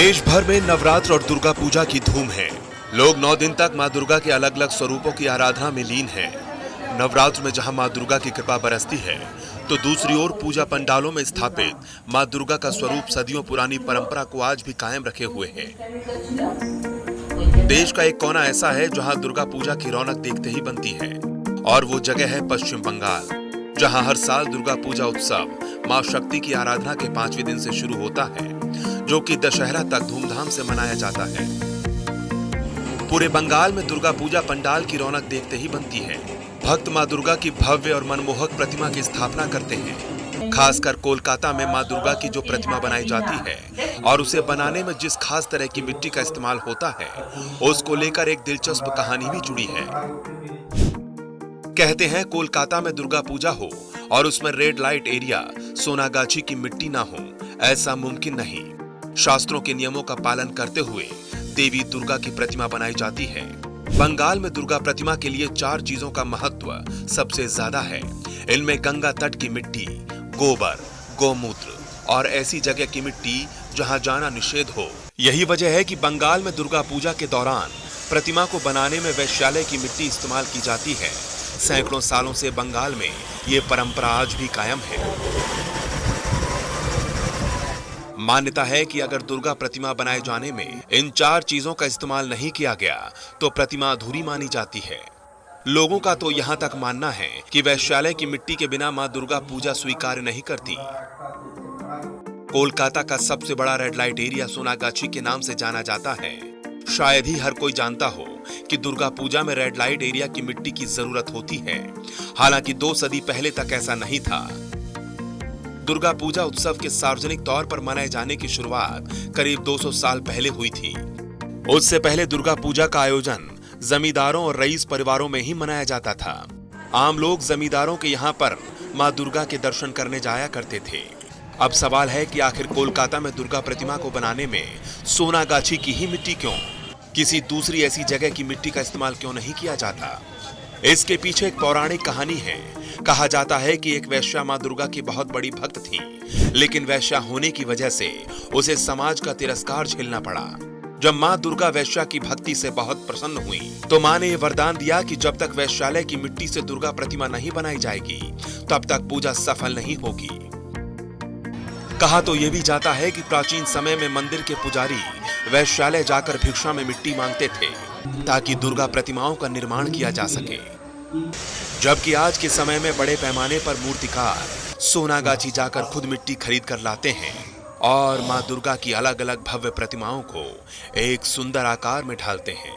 देश भर में नवरात्र और दुर्गा पूजा की धूम है। लोग 9 दिन तक मां दुर्गा के अलग अलग स्वरूपों की आराधना में लीन हैं। नवरात्र में जहां मां दुर्गा की कृपा बरसती है, तो दूसरी ओर पूजा पंडालों में स्थापित मां दुर्गा का स्वरूप सदियों पुरानी परंपरा को आज भी कायम रखे हुए है। देश का एक कोना ऐसा है जहां दुर्गा पूजा की रौनक देखते ही बनती है, और वो जगह है पश्चिम बंगाल, जहां हर साल दुर्गा पूजा उत्सव मां शक्ति की आराधना के 5वें दिन से शुरू होता है, जो कि दशहरा तक धूमधाम से मनाया जाता है। पूरे बंगाल में दुर्गा पूजा पंडाल की रौनक देखते ही बनती है। भक्त मां दुर्गा की भव्य और मनमोहक प्रतिमा की स्थापना करते हैं। खासकर कोलकाता में मां दुर्गा की जो प्रतिमा बनाई जाती है और उसे बनाने में जिस खास तरह की मिट्टी का इस्तेमाल होता है, उसको लेकर एक दिलचस्प कहानी भी जुड़ी है। कहते हैं कोलकाता में दुर्गा पूजा हो और उसमें रेड लाइट एरिया सोनागाछी की मिट्टी ना हो, ऐसा मुमकिन नहीं। शास्त्रों के नियमों का पालन करते हुए देवी दुर्गा की प्रतिमा बनाई जाती है। बंगाल में दुर्गा प्रतिमा के लिए 4 चीजों का महत्व सबसे ज्यादा है। इनमें गंगा तट की मिट्टी, गोबर, गोमूत्र और ऐसी जगह की मिट्टी जहां जाना निषेध हो। यही वजह है कि बंगाल में दुर्गा पूजा के दौरान प्रतिमा को बनाने में वैश्यालय की मिट्टी इस्तेमाल की जाती है। सैकड़ों सालों से बंगाल में ये परंपरा आज भी कायम है। मान्यता है कि अगर दुर्गा प्रतिमा बनाए जाने में इन 4 चीजों का इस्तेमाल नहीं किया गया तो प्रतिमा अधूरी मानी जाती है। लोगों का तो यहां तक मानना है कि वैश्यालय की मिट्टी के बिना मां दुर्गा पूजा स्वीकार नहीं करती। कोलकाता का सबसे बड़ा रेड लाइट एरिया सोनागाछी के नाम से जाना जाता है। शायद ही हर कोई जानता हो कि दुर्गा पूजा में रेड लाइट एरिया की मिट्टी की जरूरत होती है। हालांकि 2 सदी पहले तक ऐसा नहीं था। दुर्गा पूजा उत्सव के सार्वजनिक तौर पर मनाए जाने की शुरुआत करीब 200 साल पहले हुई थी। उससे पहले दुर्गा पूजा का आयोजन जमींदारों और रईस परिवारों में ही मनाया जाता था। आम लोग जमींदारों के यहाँ पर मां दुर्गा के दर्शन करने जाया करते थे। अब सवाल है कि आखिर कोलकाता में दुर्गा प्रतिमा को बनाने में सोनागाछी की ही मिट्टी क्यों, किसी दूसरी ऐसी जगह की मिट्टी का इस्तेमाल क्यों नहीं किया जाता? इसके पीछे एक पौराणिक कहानी है। कहा जाता है कि एक वैश्या मां दुर्गा की बहुत बड़ी भक्त थी, लेकिन वैश्या होने की वजह से उसे समाज का तिरस्कार झेलना पड़ा। जब मां दुर्गा वैश्या की भक्ति से बहुत प्रसन्न हुई, तो मां ने यह वरदान दिया कि जब तक वैश्यालय की मिट्टी से दुर्गा प्रतिमा नहीं बनाई जाएगी, तब तक पूजा सफल नहीं होगी। कहा तो यह भी जाता है कि प्राचीन समय में मंदिर के पुजारी वैश्यालय जाकर भिक्षा में मिट्टी मांगते थे, ताकि दुर्गा प्रतिमाओं का निर्माण किया जा सके। जबकि आज के समय में बड़े पैमाने पर मूर्तिकार सोनागाछी जाकर खुद मिट्टी खरीद कर लाते हैं और मां दुर्गा की अलग अलग भव्य प्रतिमाओं को एक सुंदर आकार में ढालते हैं।